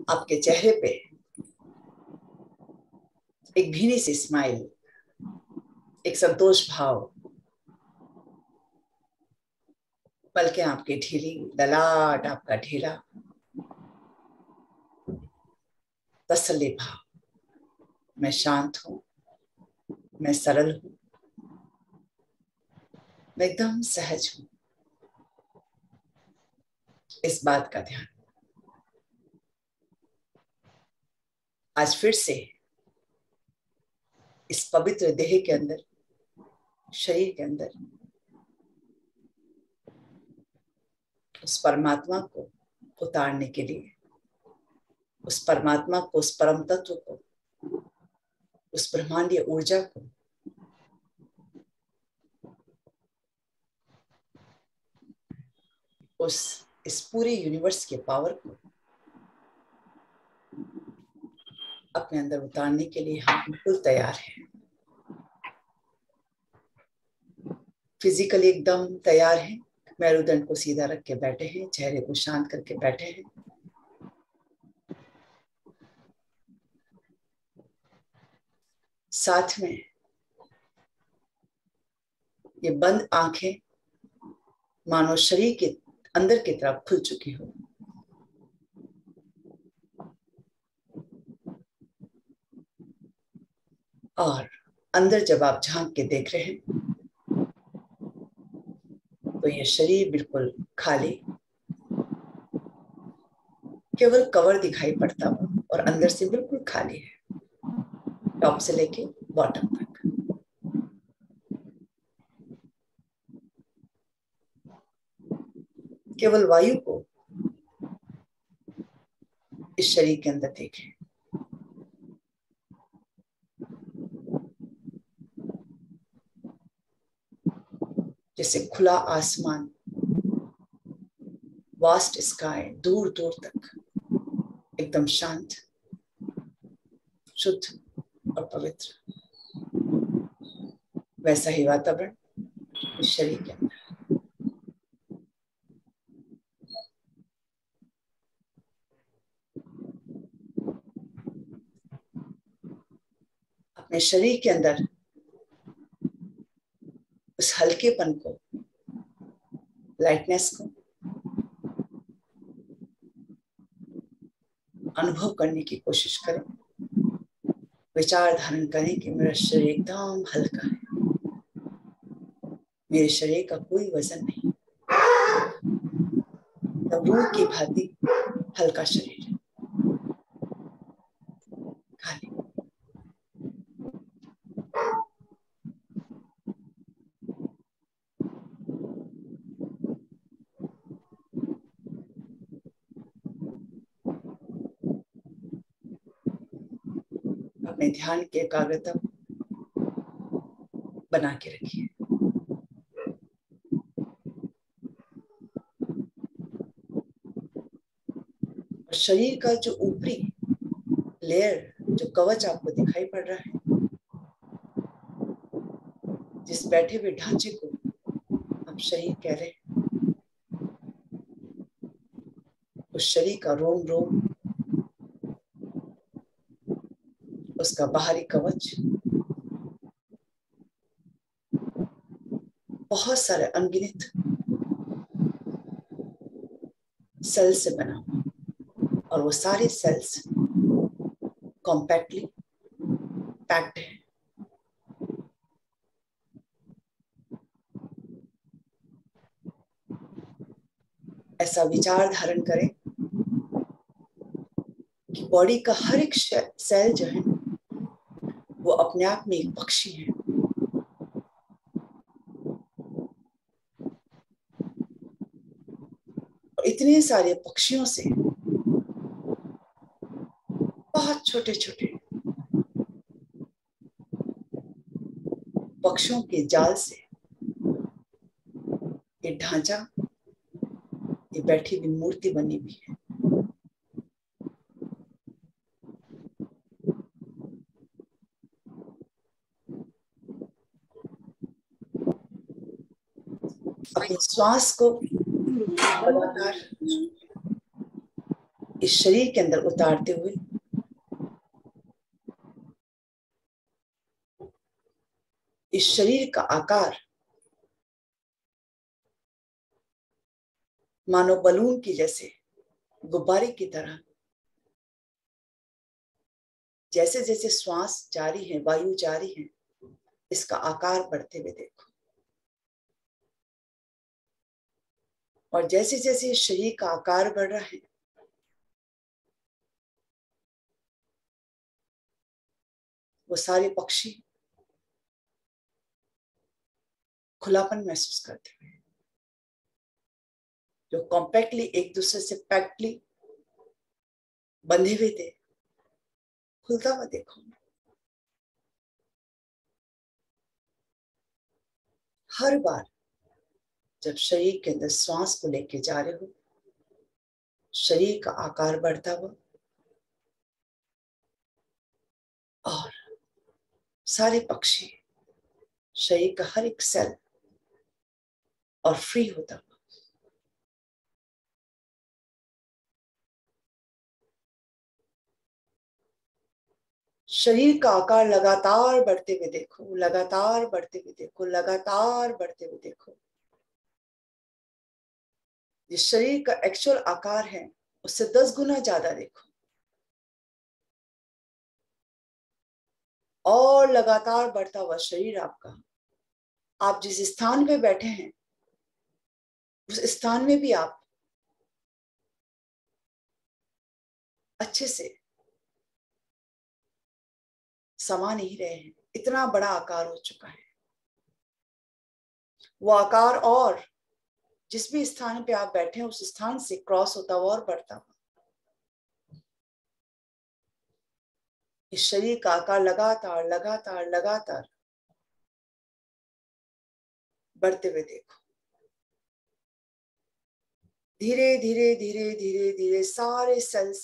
आपके चेहरे पे एक भीनी सी स्माइल, एक संतोष भाव, पलकें आपकी ढीली, ललाट आपका ढीला, तसल्ली भाव। मैं शांत हूं, मैं सरल हूं, मैं एकदम सहज हूं। इस बात का ध्यान आज फिर से इस पवित्र देह के अंदर, शरीर के अंदर उस परमात्मा को उतारने के लिए, उस परमात्मा को, उस परम तत्व को, उस ब्रह्मांडीय ऊर्जा को इस पूरे यूनिवर्स के पावर को अपने अंदर उतारने के लिए हम बिल्कुल तैयार हैं। फिजिकली एकदम तैयार हैं। मेरुदंड को सीधा रख के बैठे हैं, चेहरे को शांत करके बैठे हैं। साथ में ये बंद आंखें मानो शरीर के अंदर की तरफ खुल चुकी हो। और अंदर जब आप झांक के देख रहे हैं तो ये शरीर बिल्कुल खाली, केवल कवर दिखाई पड़ता हुआ और अंदर से बिल्कुल खाली है, टॉप से लेके बॉटम तक। केवल वायु को इस शरीर के अंदर देखें। जैसे खुला आसमान, वास्ट स्काई, दूर दूर तक एकदम शांत, शुद्ध और पवित्र, वैसा ही वातावरण इस शरीर के अंदर। अपने शरीर के अंदर उस हल्केपन को, लाइटनेस को अनुभव करने की कोशिश करें। विचार धारण करें कि मेरा शरीर एकदम हल्का है, मेरे शरीर का कोई वजन नहीं, रूह की भांति हल्का शरीर है, खाली। अपने ध्यान की एकाग्रता बना के रखिए। और शरीर का जो ऊपरी लेयर, जो कवच आपको दिखाई पड़ रहा है, जिस बैठे हुए ढांचे को आप शरीर कह रहे हैं, उस शरीर का रोम रोम, उसका बाहरी कवच बहुत सारे अनगिनत सेल से बना हुआ, और वो सारे सेल्स कॉम्पैक्टली पैक्ड है। ऐसा विचार धारण करें कि बॉडी का हर एक सेल जो है वो अपने आप में एक पक्षी है। और इतने सारे पक्षियों से, बहुत छोटे छोटे पक्षियों के जाल से ये ढांचा, ये बैठी हुई मूर्ति बनी हुई है। अपने श्वास को लगातार इस शरीर के अंदर उतारते हुए इस शरीर का आकार मानो बलून की जैसे, गुब्बारे की तरह, जैसे जैसे श्वास जारी है, वायु जारी है, इसका आकार बढ़ते हुए देखो। और जैसे जैसे शरीर का आकार बढ़ रहा है, वो सारे पक्षी खुलापन महसूस करते हुए, जो कॉम्पैक्टली एक दूसरे से पैक्टली बंधे हुए थे, खुलता हुआ देखो। हर बार जब शरीर के अंदर श्वास को लेके जा रहे हो, शरीर का आकार बढ़ता हुआ और सारे पक्षी, शरीर का हर एक सेल और फ्री होता हुआ। शरीर का आकार लगातार बढ़ते हुए देखो, लगातार बढ़ते हुए देखो, लगातार बढ़ते हुए देखो। जिस शरीर का एक्चुअल आकार है उससे 10 गुना ज्यादा देखो। और लगातार बढ़ता हुआ शरीर आपका, आप जिस स्थान पे बैठे हैं उस स्थान में भी आप अच्छे से समा नहीं रहे हैं, इतना बड़ा आकार हो चुका है वो आकार। और जिस भी स्थान पे आप बैठे हैं उस स्थान से क्रॉस होता हुआ और बढ़ता हुआ इस शरीर का आकार लगातार लगातार लगातार बढ़ते हुए देखो। धीरे धीरे धीरे धीरे धीरे सारे सेल्स,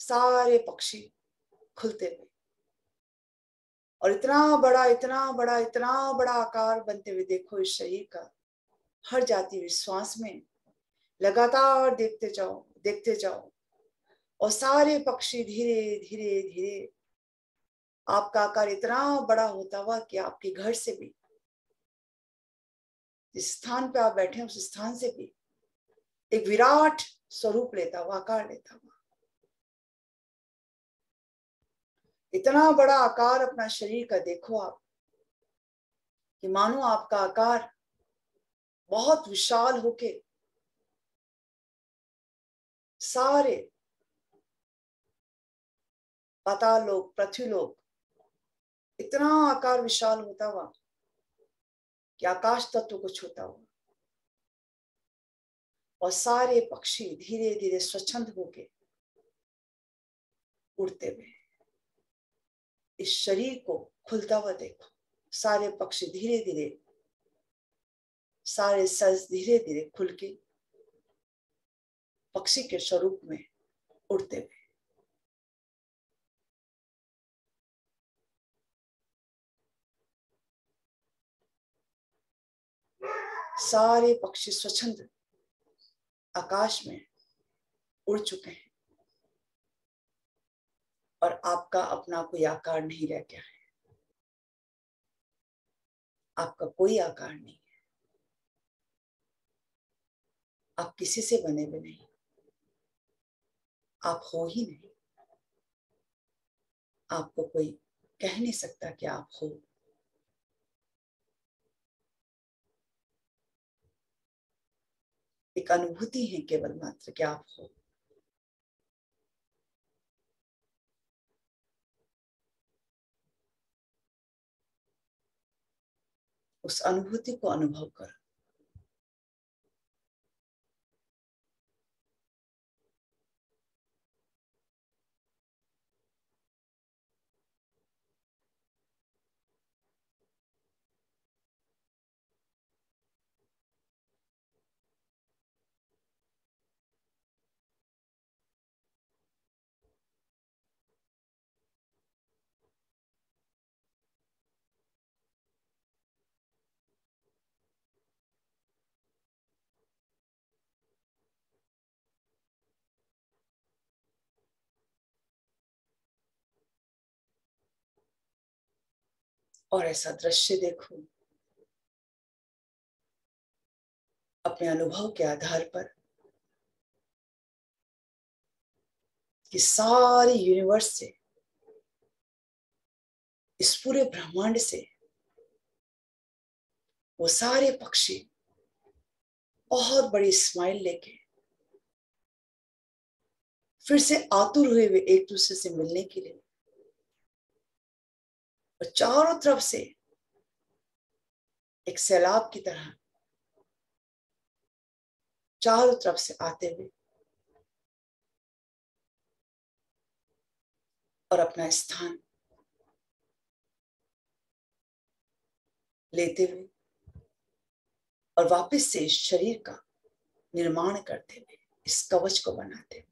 सारे पक्षी खुलते हुए और इतना बड़ा इतना बड़ा इतना बड़ा आकार बनते हुए देखो इस शरीर का। हर जाती हुई श्वास में लगातार देखते जाओ, देखते जाओ। और सारे पक्षी धीरे धीरे धीरे आपका आकार इतना बड़ा होता हुआ कि आपके घर से भी, जिस स्थान पे आप बैठे हैं उस स्थान से भी एक विराट स्वरूप लेता हुआ, आकार लेता हुआ। इतना बड़ा आकार अपना शरीर का देखो आप, कि मानो आपका आकार बहुत विशाल होके सारे पाताल लोक, पृथ्वी लोक, इतना आकार विशाल होता हुआ कि आकाश तत्व को छूता हुआ। और सारे पक्षी धीरे धीरे स्वच्छंद होके उड़ते हुए इस शरीर को खुलता हुआ देखो। सारे पक्षी धीरे धीरे, सारे सेल्स धीरे धीरे खुल के पक्षी के स्वरूप में उड़ते हुए। सारे पक्षी स्वच्छंद आकाश में उड़ चुके हैं और आपका अपना कोई आकार नहीं रह गया है। आपका कोई आकार नहीं है, आप किसी से बने हुए नहीं, आप हो ही नहीं। आपको कोई कह नहीं सकता कि आप हो। एक अनुभूति है केवल मात्र कि आप हो। उस अनुभूति को अनुभव करो। और ऐसा दृश्य देखो अपने अनुभव के आधार पर कि सारी यूनिवर्स से, इस पूरे ब्रह्मांड से वो सारे पक्षी बहुत बड़ी स्माइल लेके फिर से आतुर हुए एक दूसरे से मिलने के लिए, और चारों तरफ से एक सैलाब की तरह चारों तरफ से आते हुए और अपना स्थान लेते हुए और वापस से इस शरीर का निर्माण करते हुए, इस कवच को बनाते हुए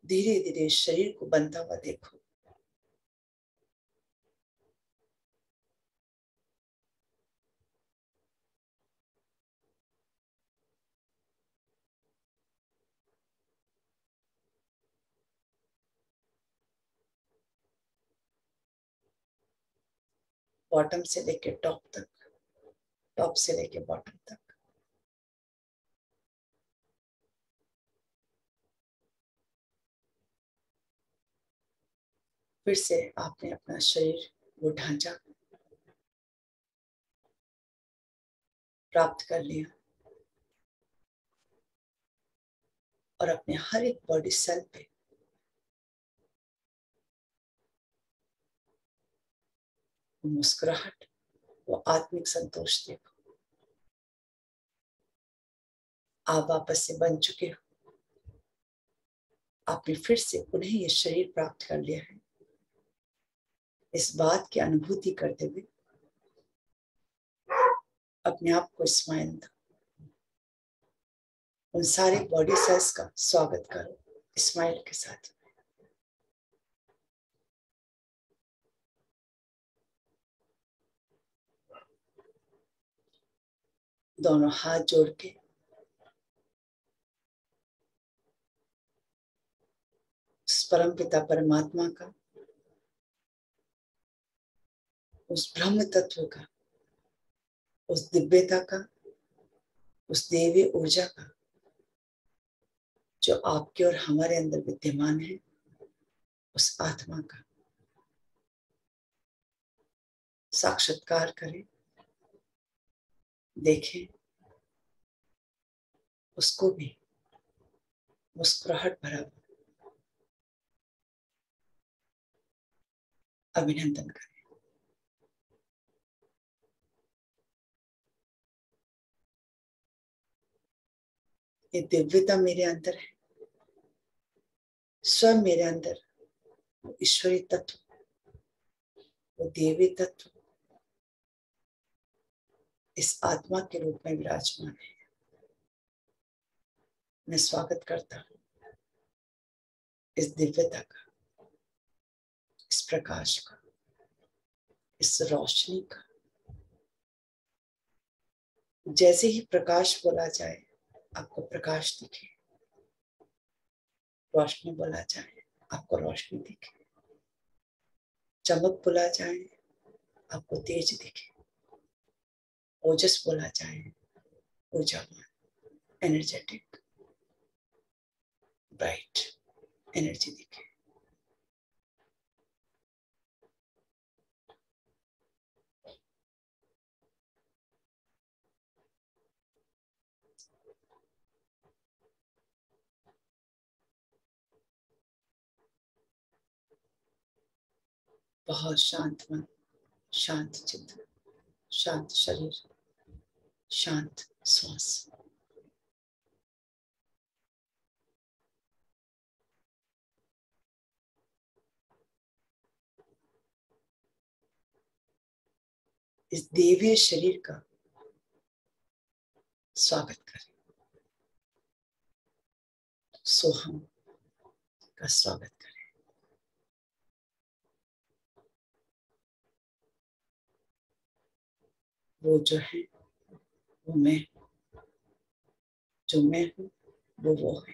धीरे धीरे इस शरीर को बनता हुआ देखो। बॉटम से लेके टॉप तक, टॉप से लेके बॉटम तक। फिर से आपने अपना शरीर, वो ढांचा प्राप्त कर लिया और अपने हर एक बॉडी सेल पे मुस्कुराहट, वो आत्मिक संतोष देखो। आप वापस से बन चुके हो, आपने फिर से पुनः ये शरीर प्राप्त कर लिया है। इस बात की अनुभूति करते हुए अपने आप को स्माइल दो, उन सारे बॉडी सेल्स का स्वागत करो स्माइल के साथ। दोनों हाथ जोड़ के उस परम पिता परमात्मा का, उस ब्रह्म तत्व का, उस दिव्यता का, उस देवी ऊर्जा का जो आपके और हमारे अंदर विद्यमान है, उस आत्मा का साक्षात्कार करें, देखें, उसको भी मुस्कुराहट भरा अभिनंदन करें। ये दिव्यता मेरे अंदर है, स्वयं मेरे अंदर वो ईश्वरी तत्व, वो देवी तत्व इस आत्मा के रूप में विराजमान है। मैं स्वागत करता हूं इस दिव्यता का, इस प्रकाश का, इस रोशनी का। जैसे ही प्रकाश बोला जाए आपको प्रकाश दिखे, रोशनी बोला जाए आपको रोशनी दिखे, चमक बोला जाए आपको तेज दिखे, ओजस बोला जाए ऊर्जावान, एनर्जेटिक, ब्राइट एनर्जी दिखे। बहुत शांत मन, शांत चित्त, शांत शरीर, शांत श्वास। इस देवीय शरीर का स्वागत करें, सोहम का स्वागत करें। वो जो है वो मैं, जो मैं हूं वो है।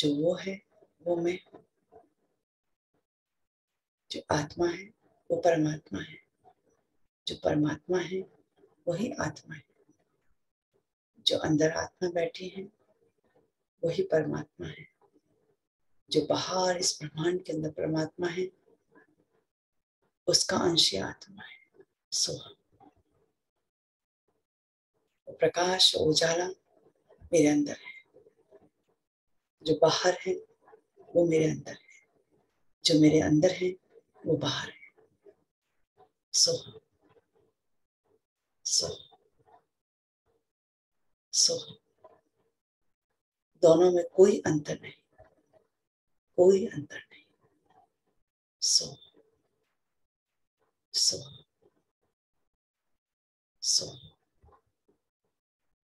जो वो है वो मैं, जो आत्मा है वो परमात्मा है, जो परमात्मा है वही आत्मा है, जो अंदर आत्मा बैठी है वही परमात्मा है, जो बाहर इस ब्रह्मांड के अंदर परमात्मा है उसका अंश आत्मा है। सोहम। प्रकाश उजाला मेरे अंदर है, जो बाहर है वो मेरे अंदर है, जो मेरे अंदर है वो बाहर है। सोहम सोहम सोहम। दोनों में कोई अंतर नहीं, कोई अंतर नहीं। सोहम सोहम सोहम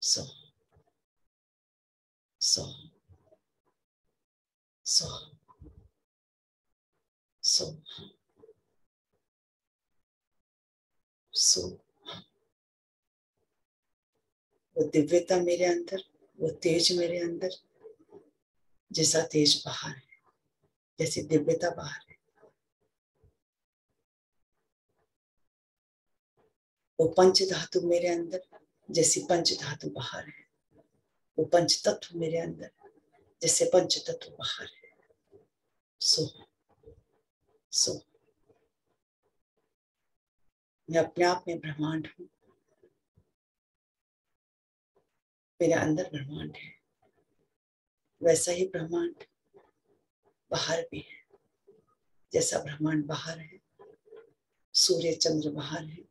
सोहम सोहम सोहम सोहम सोहम। वो दिव्यता मेरे अंदर, वो तेज मेरे अंदर, जैसा तेज बाहर है, जैसी दिव्यता बाहर है, वो पंच धातु मेरे अंदर, जैसी पंच धातु बाहर है, वो पंच तत्व मेरे अंदर, जैसे पंच तत्व बाहर है। सो सो मैं अपने आप में ब्रह्मांड हूँ, मेरे अंदर ब्रह्मांड है, वैसा ही ब्रह्मांड बाहर भी है। जैसा ब्रह्मांड बाहर है, सूर्य चंद्र बाहर है,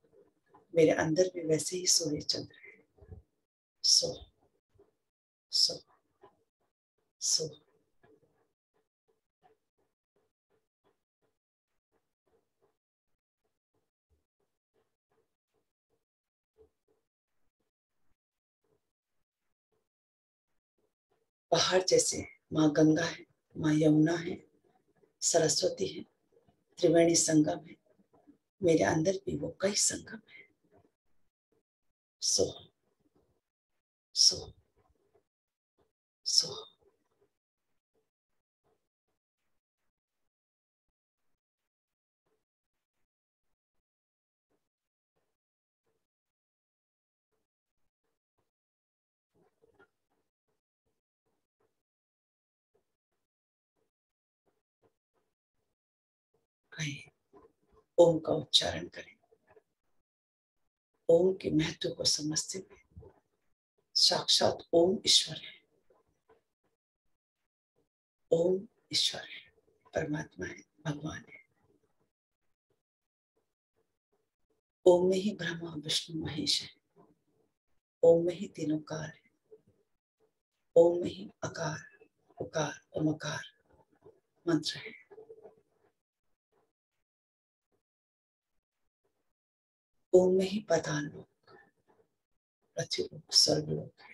मेरे अंदर भी वैसे ही सूर्य चंद्र है। सो सो सो। बाहर जैसे माँ गंगा है, माँ यमुना है, सरस्वती है, त्रिवेणी संगम है, मेरे अंदर भी वो कई संगम है। सो सो सो। आइए ओम का उच्चारण करें, ओम के महत्व को समझते हुए। साक्षात ओम ईश्वर है, ओम ईश्वर है, परमात्मा है, भगवान है। ओम में ही ब्रह्मा विष्णु महेश है, ओम में ही तीनों कार है, ओम में ही अकार उकार ओमकार मंत्र है। ओम में ही पाताल लोक, पृथ्वी लोक, स्वर्ग लोक है।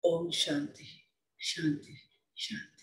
ओम शांति शांति शांति।